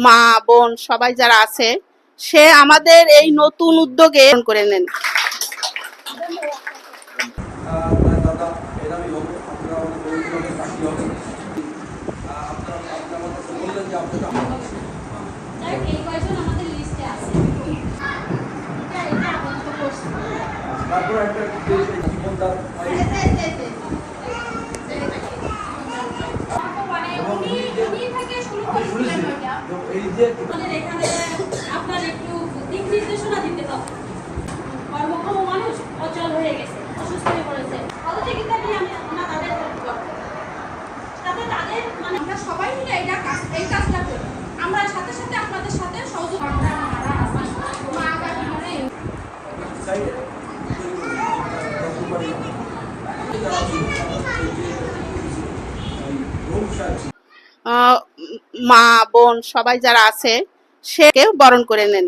মা বোন সবাই যারা আছে, সে আমাদের এই নতুন উদ্যোগে করে নেন। আপনার একটু দিক নির্দেশনা দিতে হবে। কর্মক্ষম মানুষ অচল হয়ে গেছে, অসুস্থ হয়ে পড়েছে, সহযোগিতা নিয়ে আমরা তাদের হেল্প করবো, তাতে তাদের মানে আমরা সবাই মিলে এই কাজটা করি। আমরা সাথে সাথে আপনাদের সাথে সহযোগিতা মা বোন সবাই যারা আছে, সে বরণ করে নেন।